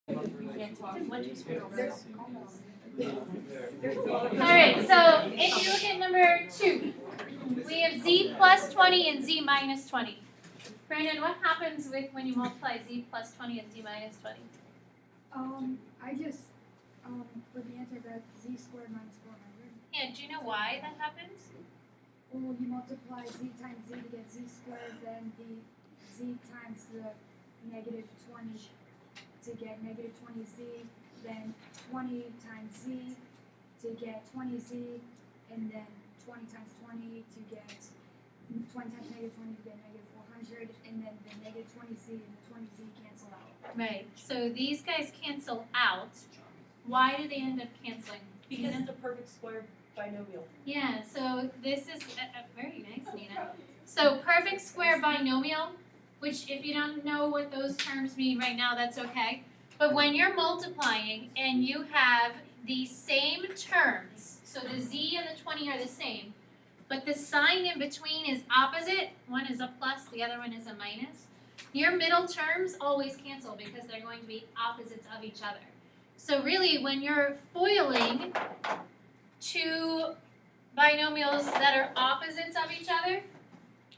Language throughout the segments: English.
Alright, so if you look at number 2, we have z plus 20 and z minus 20. Brandon, what happens with when you multiply z plus 20 and z minus 20? I just for the answer that z squared minus 400. Yeah, do you know why that happens? Well, you multiply z times z to get z squared, then the z times the negative 20 to get negative 20z, then 20 times z to get 20z, and then 20 times 20 to get 20 times negative 20 to get negative 400, and then the negative 20z and the 20z cancel out. Right, so these guys cancel out. Why do they end up canceling? Because it's a perfect square binomial. Yeah, so this is very nice, Nina. So perfect square binomial, which if you don't know what those terms mean right now, that's okay. But when you're multiplying and you have the same terms, so the z and the 20 are the same, but the sign in between is opposite, one is a plus, the other one is a minus, your middle terms always cancel because they're going to be opposites of each other. So really, when you're foiling two binomials that are opposites of each other,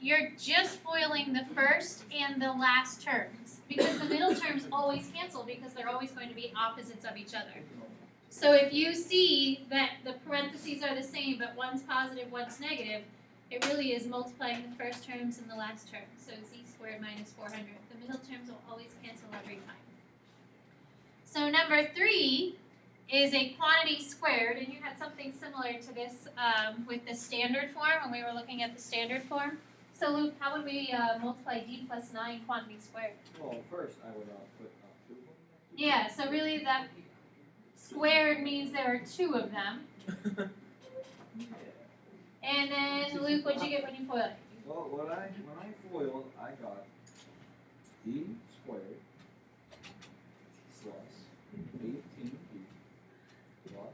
you're just foiling the first and the last terms because the middle terms always cancel because they're always going to be opposites of each other. So if you see that the parentheses are the same but one's positive, one's negative, it really is multiplying the first terms and the last term. So z squared minus 400. The middle terms will always cancel every time. So number 3 is a quantity squared, and you had something similar to this with the standard form when we were looking at the standard form. So Luke, how would we multiply d plus 9 quantity squared? Well, first I would put 2. Yeah, so really that squared means there are 2 of them. And then Luke, what'd you get when you foiled it? Well, when I foiled, I got d squared plus 18d plus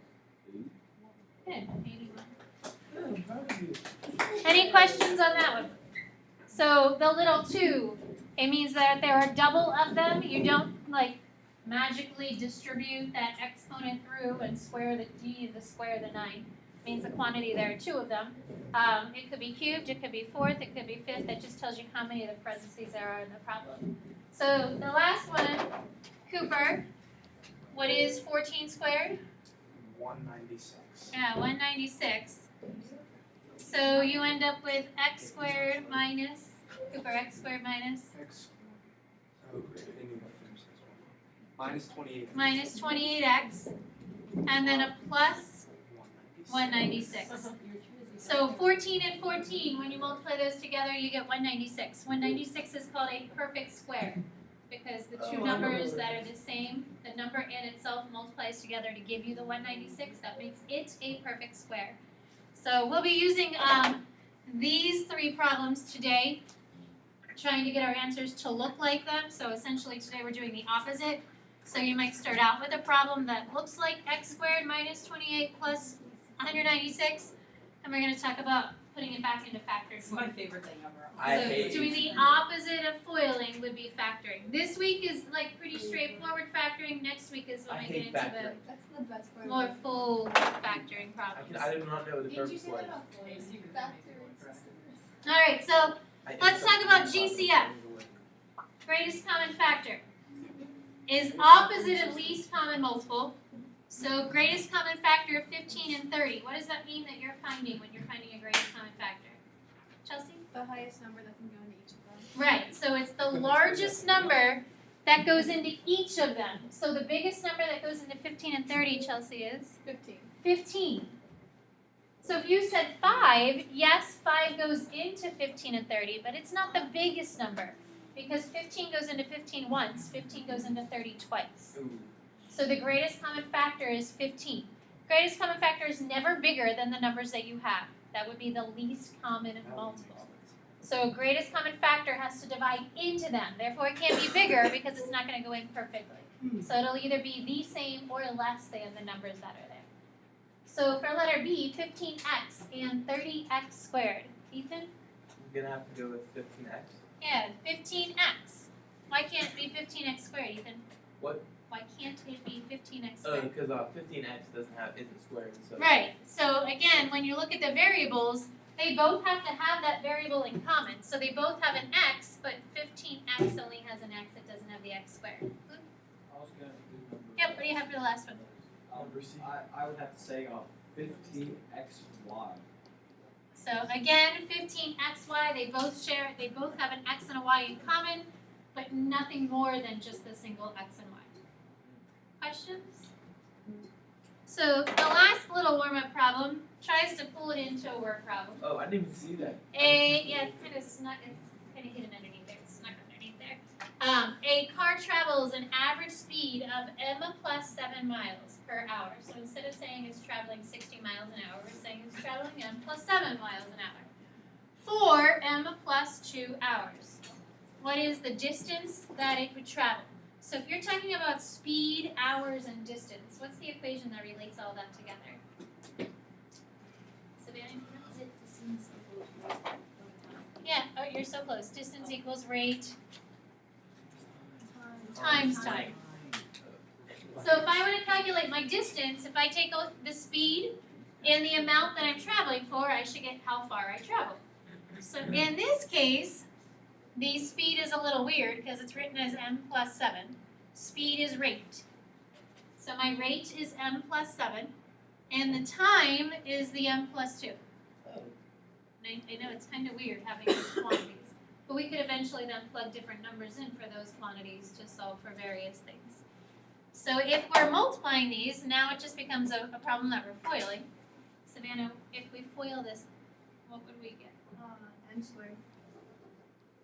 8. Good, 81. Any questions on that one? So the little 2, it means that there are double of them. You don't like magically distribute that exponent through and square the d and the square the 9. It means the quantity there are 2 of them. It could be cubed, it could be fourth, it could be fifth. That just tells you how many of the parentheses there are in the problem. So the last one, Cooper, what is 14 squared? 196. Yeah, 196. So you end up with x squared minus, Cooper, x squared minus? X. Oh, great. I didn't even finish this one. Minus 28. Minus 28x, and then a plus 196. So 14 and 14, when you multiply those together, you get 196. 196 is called a perfect square because the two numbers that are the same, the number and itself multiplies together to give you the 196. That makes it a perfect square. So we'll be using these 3 problems today, trying to get our answers to look like them. So essentially today we're doing the opposite. So you might start out with a problem that looks like x squared minus 28 plus 196, and we're going to talk about putting it back into factored It's form. my favorite thing ever. So doing the opposite of foiling would be factoring. This week is like pretty straightforward factoring. Next week is when I we hate get into factoring. That's the best the part. more full factoring problems. I did not know the purpose was. All right, so let's talk about GCF. Greatest common factor is opposite of least common multiple. So greatest common factor of 15 and 30. What does that mean that you're finding when you're finding a greatest common factor? Chelsea? The highest number that can go into each of them. Right, so it's the largest number that goes into each of them. So the biggest number that goes into 15 and 30, Chelsea, is? 15. 15. So if you said 5, yes, 5 goes into 15 and 30, but it's not the biggest number because 15 goes into 15 once, 15 goes into 30 twice. So the greatest common factor is 15. Greatest common factor is never bigger than the numbers that you have. That would be the least common multiple. So greatest common factor has to divide into them. Therefore, it can't be bigger because it's not going to go in perfectly. So it'll either be the same or less than the numbers that are there. So for letter B, 15x and 30x squared. Ethan? I'm gonna have to go with 15x. Yeah, 15x. Why can't it be 15x squared, Ethan? What Why can't it be 15x Oh, squared? because 15x isn't squared, so. Right, so again, when you look at the variables, they both have to have that variable in common. So they both have an x, but 15x only has an x, it doesn't have the x squared. I was gonna do number. Yep, what do you have for the last one? Number C. I would have to say 15xy. So again, 15xy, they both have an x and a y in common, but nothing more than just the single x and y. Questions? So the last little warm-up problem tries to pull it into a work problem. Oh, I didn't even see that. Yeah, it's kind of snuck, it's kind of hidden underneath there, it's snuck underneath there. A car travels an average speed of m plus 7 miles per hour. So instead of saying it's traveling 60 miles an hour, we're saying it's traveling m plus 7 miles an hour for m plus 2 hours. What is the distance that it would travel? So if you're talking about speed, hours, and distance, what's the equation that relates all that together? Savannah? Yeah, oh, you're so close. Distance equals rate times time. So if I were to calculate my distance, if I take the speed and the amount that I'm traveling for, I should get how far I travel. So in this case, the speed is a little weird because it's written as m plus 7. Speed is rate. So my rate is m plus 7, and the time is the m plus 2. And I know it's kind of weird having these quantities, but we could eventually then plug different numbers in for those quantities to solve for various things. So if we're multiplying these, now it just becomes a problem that we're foiling. Savannah, if we FOIL this, what would we get? M squared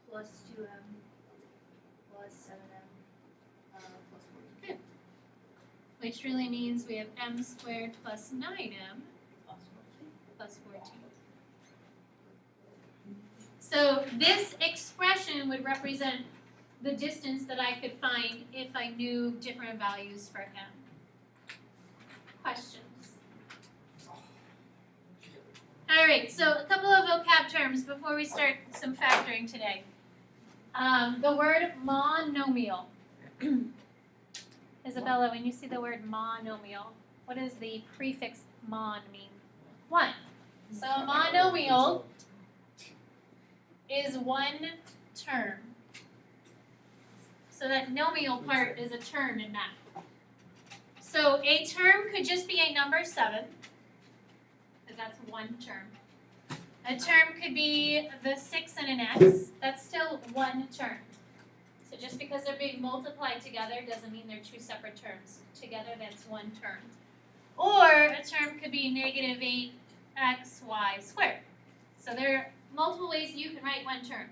plus 2m plus 7m plus 14. Which really means we have m squared plus 9m plus 14. So this expression would represent the distance that I could find if I knew different values for m. Questions? All right, so a couple of vocab terms before we start some factoring today. The word monomial. Isabella, when you see the word monomial, what does the prefix mon mean? 1. So a monomial is one term. So that nomial part is a term in math. So a term could just be a number 7, because that's one term. A term could be the 6 and an x, that's still one term. So just because they're being multiplied together doesn't mean they're two separate terms. Together that's one term. Or a term could be negative 8xy squared. So there are multiple ways you can write one term.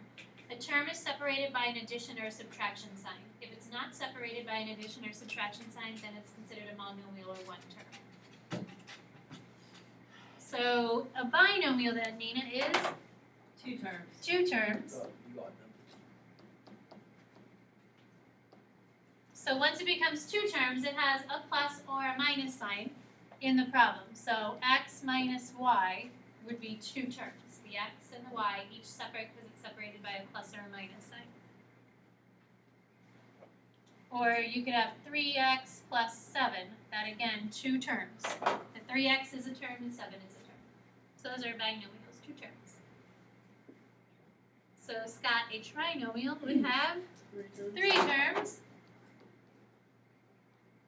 The term is separated by an addition or a subtraction sign. If it's not separated by an addition or subtraction sign, then it's considered a monomial or one term. So a binomial then, Nina, is 2 terms. two terms. Oh, you got them. So once it becomes two terms, it has a plus or a minus sign in the problem. So x minus y would be two terms. The x and the y, each separate because it's separated by a plus or a minus sign. Or you could have 3x plus 7. That again, two terms. The 3x is a term and 7 is a term. So those are binomials, two terms. So Scott, a trinomial would have 3 terms,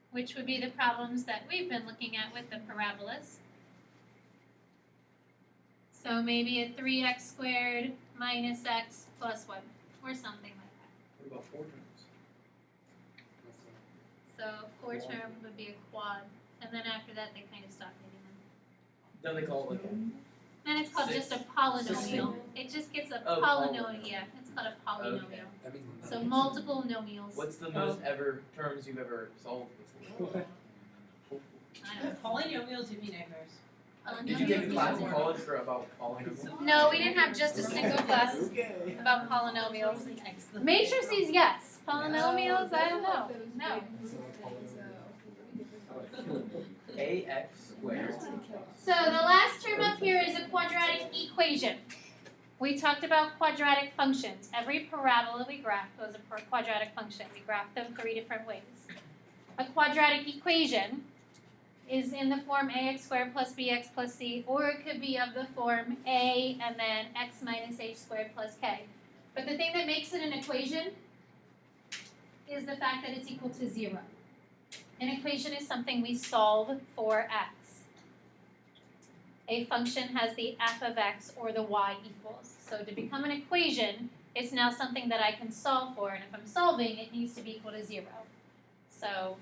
which would be the problems that we've been looking at with the parabolas. So maybe a 3x squared minus x plus 1, or something like that. What about 4 terms? So 4 term would be a quad, and then after that they kind of stop needing them. Then they call it like Then it's called just a polynomial. It just gets a Oh, polynomial, yeah, it's called a polynomial. Okay. That means So multiple nomials. What's the most ever terms you've ever solved before? I don't know. Polynomials give me nightmares. Did you take a class in college for about polynomials? No, we didn't have just a single class about polynomials. Matrices, yes. Polynomials, I don't know. No. Ax squared. So the last term up here is a quadratic equation. We talked about quadratic functions. Every parabola we graph was a quadratic function. We graph them 3 different ways. A quadratic equation is in the form ax squared plus bx plus c, or it could be of the form a and then x minus h squared plus k. But the thing that makes it an equation is the fact that it's equal to 0. An equation is something we solve for x. A function has the f of x or the y equals. So to become an equation, it's now something that I can solve for, and if I'm solving, it needs to be equal to 0. So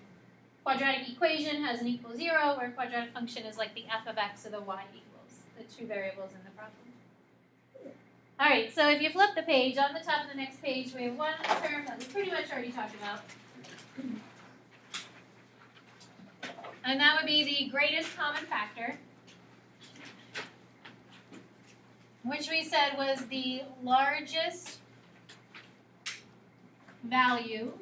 quadratic equation has an equal 0, or quadratic function is like the f of x or the y equals, the two variables in the problem. Alright, so if you flip the page, on the top of the next page, we have one term that we pretty much already talked about. And that would be the greatest common factor, which we said was the largest value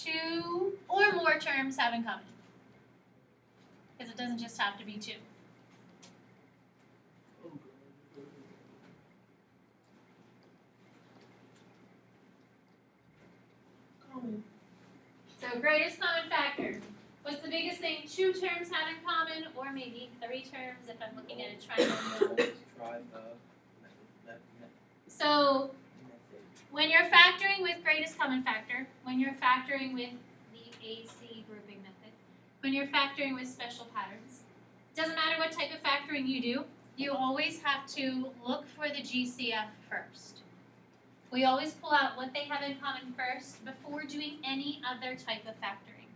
two or more terms have in common. Because it doesn't just have to be two. So greatest common factor. What's the biggest thing two terms have in common, or maybe three terms if I'm looking at a trinomial? Try the So when you're factoring with greatest common factor, when you're factoring with the AC grouping method, when you're factoring with special patterns, doesn't matter what type of factoring you do, you always have to look for the GCF first. We always pull out what they have in common first before doing any other type of factoring.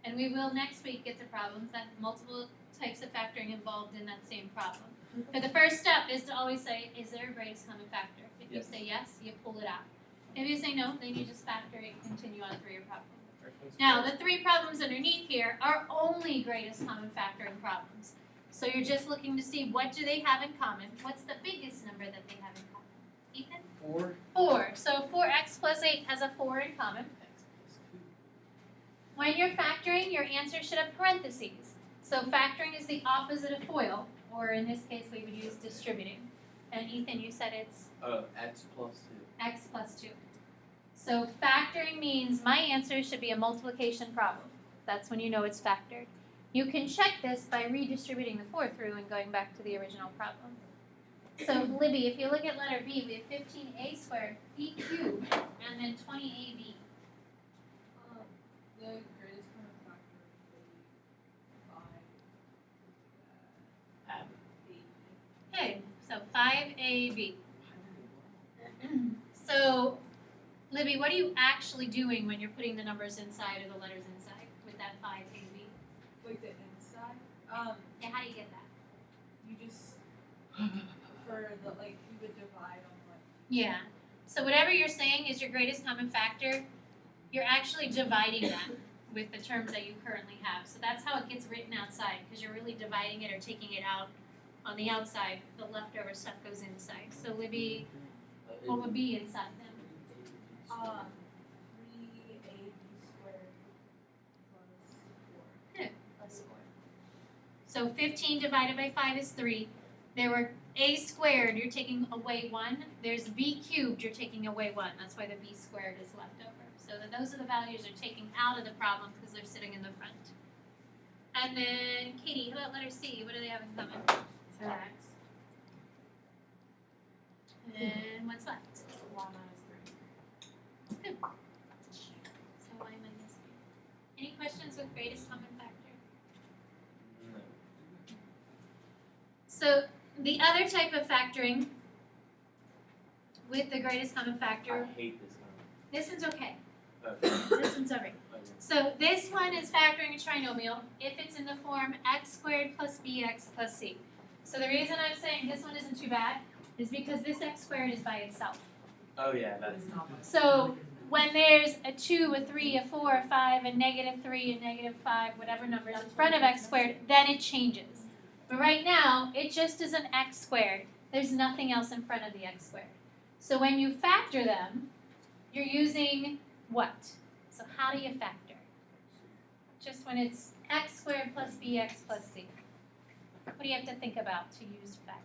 And we will next week get to problems that have multiple types of factoring involved in that same problem. But the first step is to always say, is there a greatest common factor? If you Yes. say yes, you pull it out. If you say no, then you just factor it and continue on through your problem. Now, the three problems underneath here are only greatest common factoring problems. So you're just looking to see what do they have in common. What's the biggest number that they have in common? Ethan? 4 4. So 4x plus 8 has a 4 in common. x plus 2. When you're factoring, your answer should have parentheses. So factoring is the opposite of FOIL, or in this case we would use distributing. And Ethan, you said it's X plus 2. x plus 2. So factoring means my answer should be a multiplication problem. That's when you know it's factored. You can check this by redistributing the 4 through and going back to the original problem. So Libby, if you look at letter B, we have 15a squared b cubed and then 20ab. The greatest common factor would be 5. Okay, so 5ab. So Libby, what are you actually doing when you're putting the numbers inside or the letters inside with that 5ab? Like the inside. Yeah, how do you get that? You just for the you would divide on what. Yeah. So whatever you're saying is your greatest common factor, you're actually dividing that with the terms that you currently have. So that's how it gets written outside, because you're really dividing it or taking it out on the outside. The leftover stuff goes inside. So Libby, what would be inside them? 3ab squared plus 4. Plus 4. So 15 divided by 5 is 3. There were a squared, you're taking away 1. There's b cubed, you're taking away 1. That's why the b squared is left over. So those are the values you're taking out of the problem because they're sitting in the front. And then, Katie, how about letter C? What do they have in common? X. And what's left? Y minus 3. Good. So y minus 3. Any questions with greatest common factor? No. So the other type of factoring with the greatest common I factor, hate this this one's okay. one. This one's alright. So this one is factoring a trinomial if it's in the form x squared plus bx plus c. So the reason I'm saying this one isn't too bad is because this x squared is by itself. Oh yeah, that's So when there's a 2, a 3, a 4, a 5, a negative 3, a negative 5, whatever number is in front of x squared, then it changes. But right now, it just is an x squared. There's nothing else in front of the x squared. So when you factor them, you're using what? So how do you factor? Just when it's x squared plus bx plus c. What do you have to think about to use factor?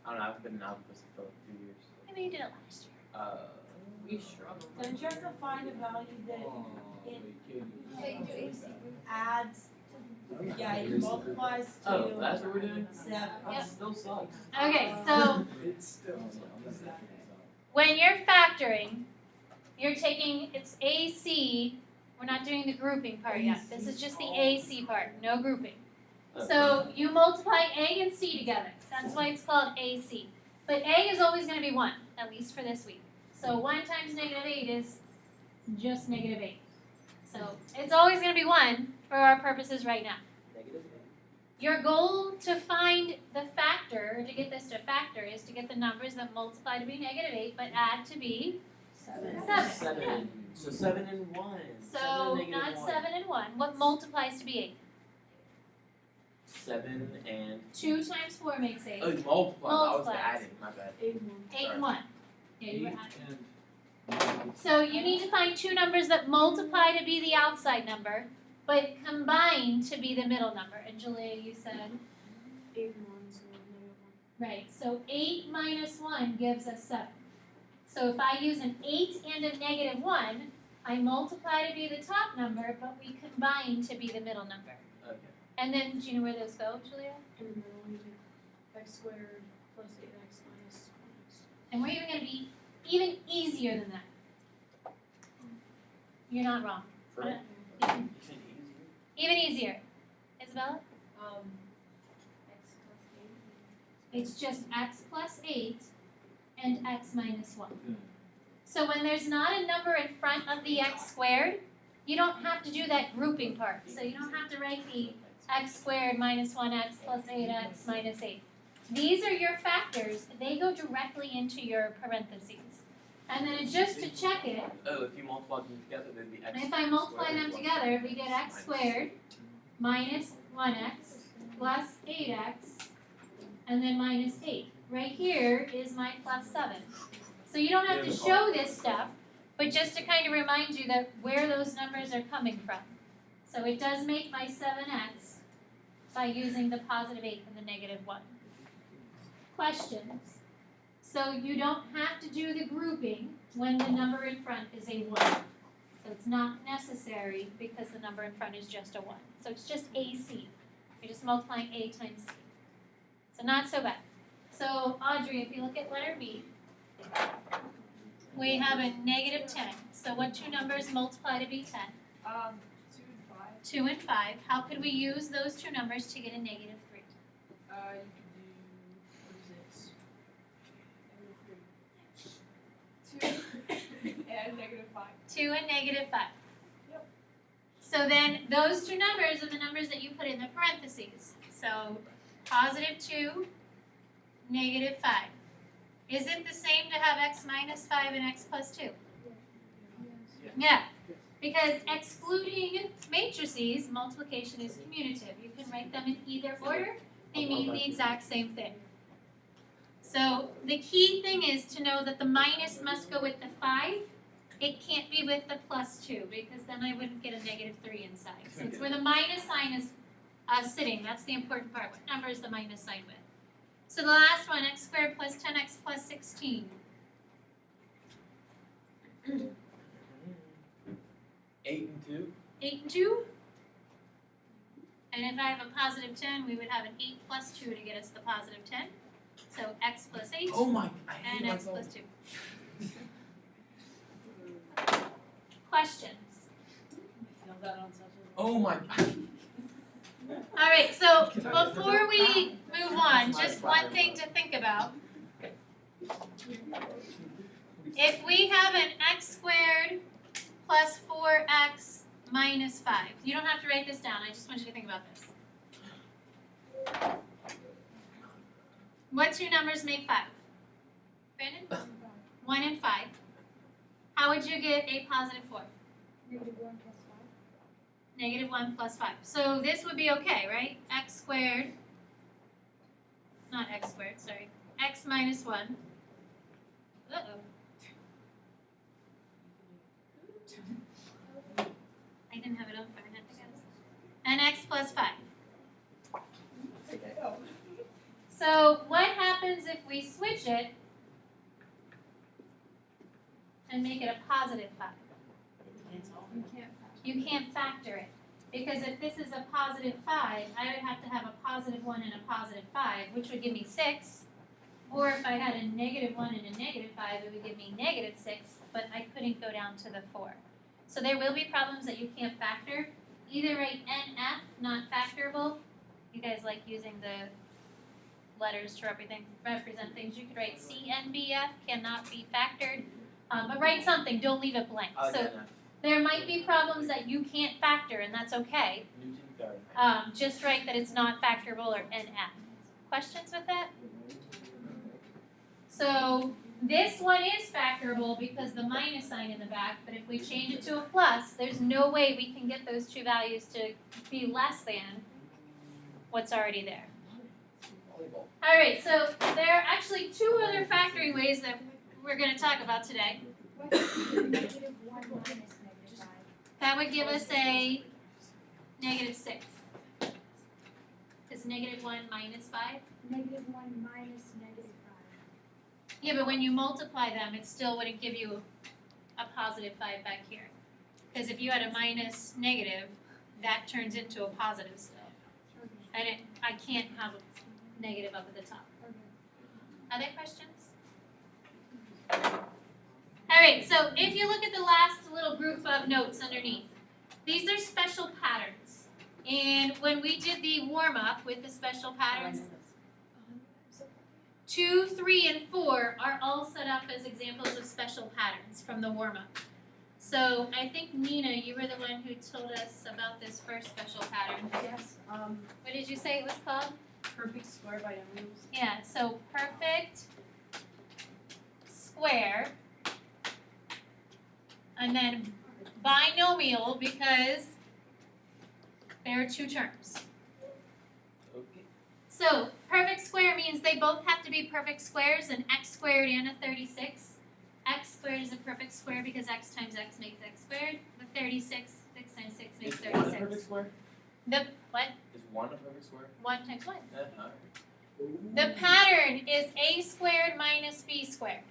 I don't know, I've been in algebra for like 2 years. Maybe you did it last year. We struggled. Don't you have to find a value that So you do AC. adds, yeah, it multiplies to Oh, that's what we're doing? 7. That still sucks. Okay, so It still when you're factoring, you're taking it's AC. We're not doing the grouping part yet. This is just the AC part, no grouping. So you multiply A and C together. That's why it's called AC. But A is always going to be 1, at least for this week. So 1 times -8 is just -8. So it's always going to be 1 for our purposes right now. Negative. Your goal to find the factor, or to get this to factor, is to get the numbers that multiply to be -8 but add to be 7. 7. So 7 and 1. So not 7 and 1. What multiplies to be 8? 7 and 2 times 4 makes 8. oh, multiply. I was Multiplies. adding. My bad. 8 and 1. Yeah, you were Eight adding. and So you need to find two numbers that multiply to be the outside number, but combine to be the middle number. And Julia, you said? 8 and 1 is -1. Right. So 8 minus 1 gives us 7. So if I use an 8 and a -1, I multiply to be the top number, but we combine to be the middle number. Okay. And then, do you know where those go, Julia? In the middle, you do x squared plus 8x minus 1x. And we're even going to be even easier than that. You're not wrong. For Uh, you said easier. Even easier. Isabella? X plus 8. It's just x plus 8 and x minus 1. So when there's not a number in front of the x squared, you don't have to do that grouping part. So you don't have to write the x squared minus 1x plus 8x minus 8. These are your factors. They go directly into your parentheses. And then just to check it, Oh, if you multiply them together, they'd be x. if I multiply them squared together, plus we get x minus- squared minus 1x plus 8x and then minus 8. Right here is my plus 7. So you don't have to show this stuff, but just to kind of remind you that where those numbers are coming from. So it does make my 7x by using the positive 8 and the negative 1. Questions? So you don't have to do the grouping when the number in front is a 1. So it's not necessary because the number in front is just a 1. So it's just AC. You're just multiplying A times C. So not so bad. So Audrey, if you look at letter B, we have a -10. So what two numbers multiply to be 10? 2 and 5. 2 and 5. How could we use those two numbers to get a -3? You could do, what is it? 2 and -5. 2 and -5. Yep. So then those two numbers are the numbers that you put in the parentheses. So +2, -5. Is it the same to have x minus 5 and x plus 2? Yeah. Because excluding matrices, multiplication is commutative. You can write them in either order. They mean the exact same thing. So the key thing is to know that the minus must go with the 5. It can't be with the +2 because then I wouldn't get a -3 inside. So it's where the minus sign is sitting. That's the important part. What number is the minus sign with? So the last one, x squared plus 10x plus 16. 8 and 2. 8 and 2. And if I have a +10, we would have an 8 plus 2 to get us the +10. So x plus 8 Oh my! I hate and x myself. plus 2. Questions? I feel that on such a. Oh my! All right, so before we move on, just one thing to think about. If we have an x squared plus 4x minus 5, you don't have to write this down, I just want you to think about this. What two numbers make 5? Brandon? 1 and 5. How would you get a +4? -1 plus 5. -1 plus 5. So this would be okay, right? X squared, not x squared, sorry. X minus 1. Uh-oh. I didn't have it on fire, I guess. And x plus 5. So what happens if we we switch it and make it a positive 5? You can't. You can't factor it. Because if this is a positive 5, I would have to have a positive 1 and a positive 5, which would give me 6. Or if I had a negative 1 and a negative 5, it would give me negative 6, but I couldn't go down to the 4. So there will be problems that you can't factor. Either write NF, not factorable. You guys like using the letters to represent things. You could write CNBF, cannot be factored. But write something, don't leave it blank. So there might be problems that you can't factor, and that's okay. Newton Fahrenheit. Just write that it's not factorable or NF. Questions with that? So this one is factorable because the minus sign in the back, but if we change it to a plus, there's no way we can get those two values to be less than what's already there. Volleyball. Alright, so there are actually two other factoring ways that we're going to talk about today. What's -1 minus -5? That would give us a -6. Is -1 minus 5? -1 minus -5. Yeah, but when you multiply them, it still wouldn't give you a positive 5 back here. Because if you had a minus negative, that turns into a positive still. Okay. I can't have a negative up at the top. Okay. Other questions? Alright, so if you look at the last little group of notes underneath, these are special patterns. And when we did the warm-up with the special patterns, 2, 3, and 4 are all set up as examples of special patterns from the warm-up. So I think Nina, you were the one who told us about this first special pattern. Yes, What did you say it was called? perfect square binomials. Yeah, so perfect square, and then binomial because there are two terms. Okay. So perfect square means they both have to be perfect squares, an x squared and a 36. X squared is a perfect square because x times x makes x squared. The 36, 6 times 6 makes Is 1 a 36. perfect square? The what? Is 1 a perfect square? 1 times 1. Alright. The pattern is a squared minus b squared.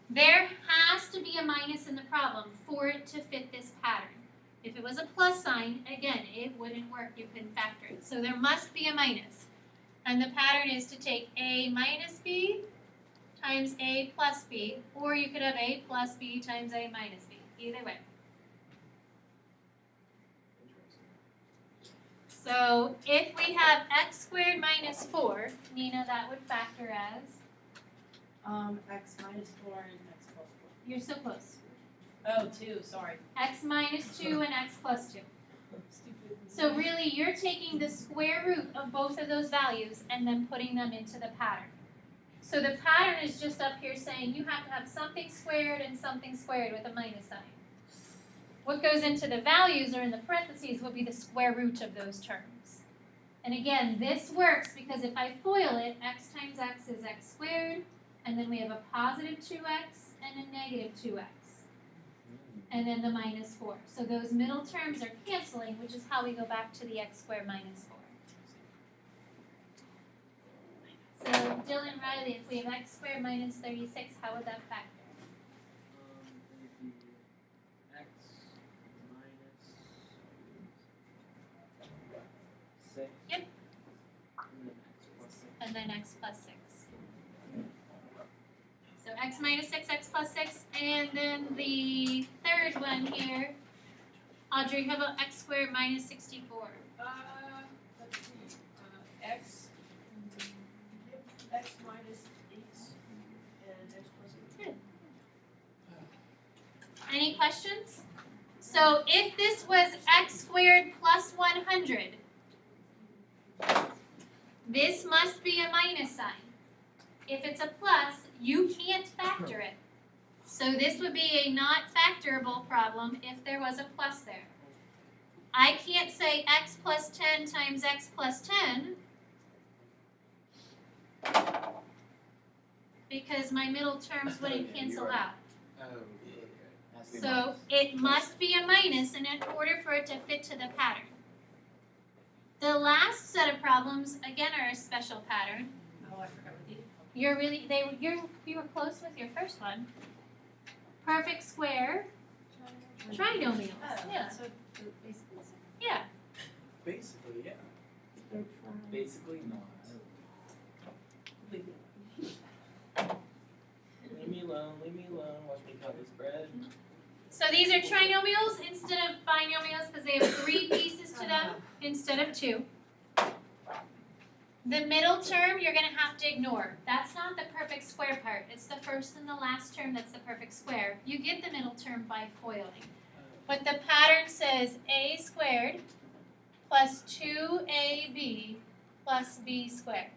There has to be a minus in the problem for it to fit this pattern. If it was a plus sign, again, it wouldn't work. You couldn't factor it. So there must be a minus. And the pattern is to take a minus b times a plus b, or you could have a plus b times a minus b. Either way. So if we have x squared minus 4, Nina, that would factor as, X minus 4 and X plus 4. you're so close, Oh, 2, sorry. x minus 2 and x plus 2. Stupid. So really, you're taking the square root of both of those values and then putting them into the pattern. So the pattern is just up here saying you have to have something squared and something squared with a minus sign. What goes into the values or in the parentheses will be the square root of those terms. And again, this works because if I FOIL it, x times x is x squared, and then we have a positive 2x and a negative 2x, and then the minus 4. So those middle terms are canceling, which is how we go back to the x squared minus 4. So Dylan Riley, if we have x squared minus 36, how would that factor? It'd be x minus 6. Yep. And then x plus 6. And then x plus 6. So x minus 6, x plus 6, and then the third one here. Audrey, how about x squared minus 64? Let's see. X minus 8 and X plus 8. Any questions? So if this was x squared plus 100, this must be a minus sign. If it's a plus, you can't factor it. So this would be a not factorable problem if there was a plus there. I can't say x plus 10 times x plus 10 because my middle terms wouldn't cancel out. Oh, okay. Has to be So minus. it must be a minus in order for it to fit to the pattern. The last set of problems, again, are a special pattern. Oh, I forgot what these. you were close with your first one. Perfect square trinomials. Yeah. So basically. Yeah. Basically, yeah. Basically not. Leave me alone, watch me cut this bread. So these are trinomials instead of binomials because they have 3 pieces to them instead of 2. The middle term you're going to have to ignore. That's not the perfect square part. It's the first and the last term that's the perfect square. You get the middle term by foiling. But the pattern says a squared plus 2ab plus b squared.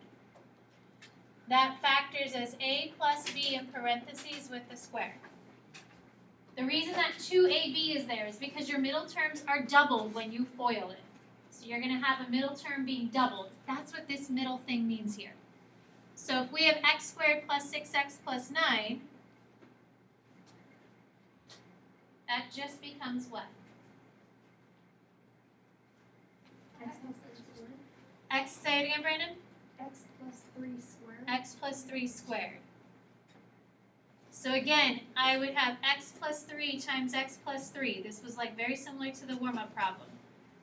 That factors as a plus b in parentheses with the square. The reason that 2ab is there is because your middle terms are doubled when you FOIL it. So you're going to have a middle term being doubled. That's what this middle thing means here. So if we have x squared plus 6x plus 9, that just becomes what? X plus 3 squared. X, say it again, Brandon? X plus 3 squared. X plus 3 squared. So again, I would have x plus 3 times x plus 3. This was like very similar to the warm-up problem.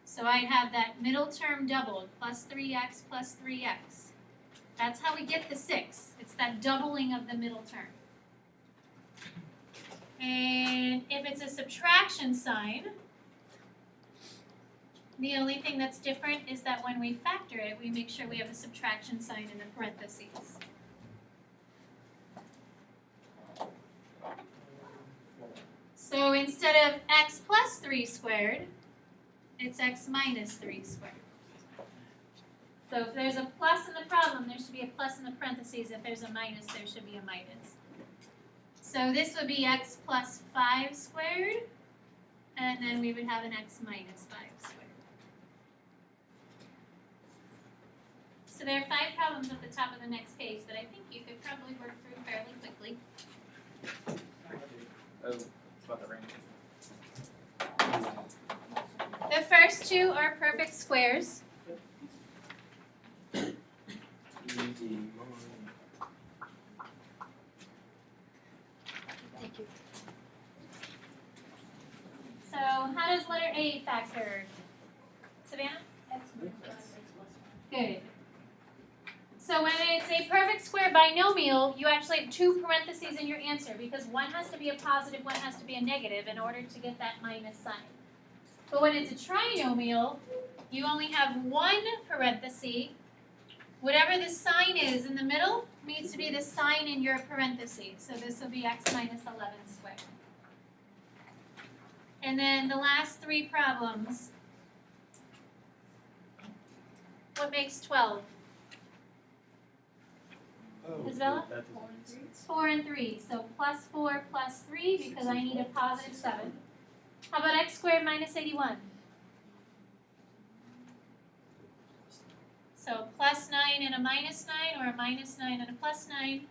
So I'd have that middle term doubled, plus 3x plus 3x. That's how we get the 6. It's that doubling of the middle term. And if it's a subtraction sign, the only thing that's different is that when we factor it, we make sure we have a subtraction sign in the parentheses. So instead of x plus 3 squared, it's x minus 3 squared. So if there's a plus in the problem, there should be a plus in the parentheses. If there's a minus, there should be a minus. So this would be x plus 5 squared, and then we would have an x minus 5 squared. So there are 5 problems at the top of the next page that I think you could probably work through fairly quickly. Oh, it's about the rain. The first 2 are perfect squares. Easy. Thank you. So how does letter A factor? Savannah? X minus 5, X plus 1. Good. So when it's a perfect square binomial, you actually have 2 parentheses in your answer because one has to be a positive, one has to be a negative in order to get that minus sign. But when it's a trinomial, you only have 1 parenthesis. Whatever the sign is in the middle needs to be the sign in your parentheses. So this will be x minus 11 squared. And then the last 3 problems. What makes 12? Isabella? 4 and 3. So plus 4 plus 3 because I need a positive 7. How about x squared minus 81? So plus 9 and a minus 9, or a minus 9 and a plus 9.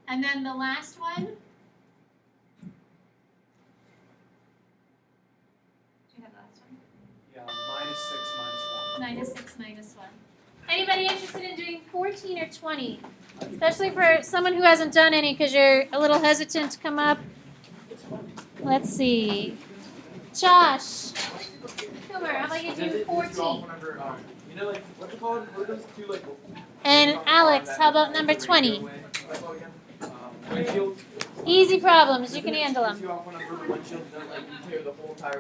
And then the last one. Do you have the last one? Yeah, minus 6 minus 1. Minus 6 minus 1. Anybody interested in doing 14 or 20? Especially for someone who hasn't done any because you're a little hesitant to come up. Let's see. Josh. Kumar, how about you do 14? You know, like, what's it called? What are those two, like, And Alex, how about number 20? windshield? Easy problems, you can handle them. You off one of the windshield, then, like, you tear the whole tire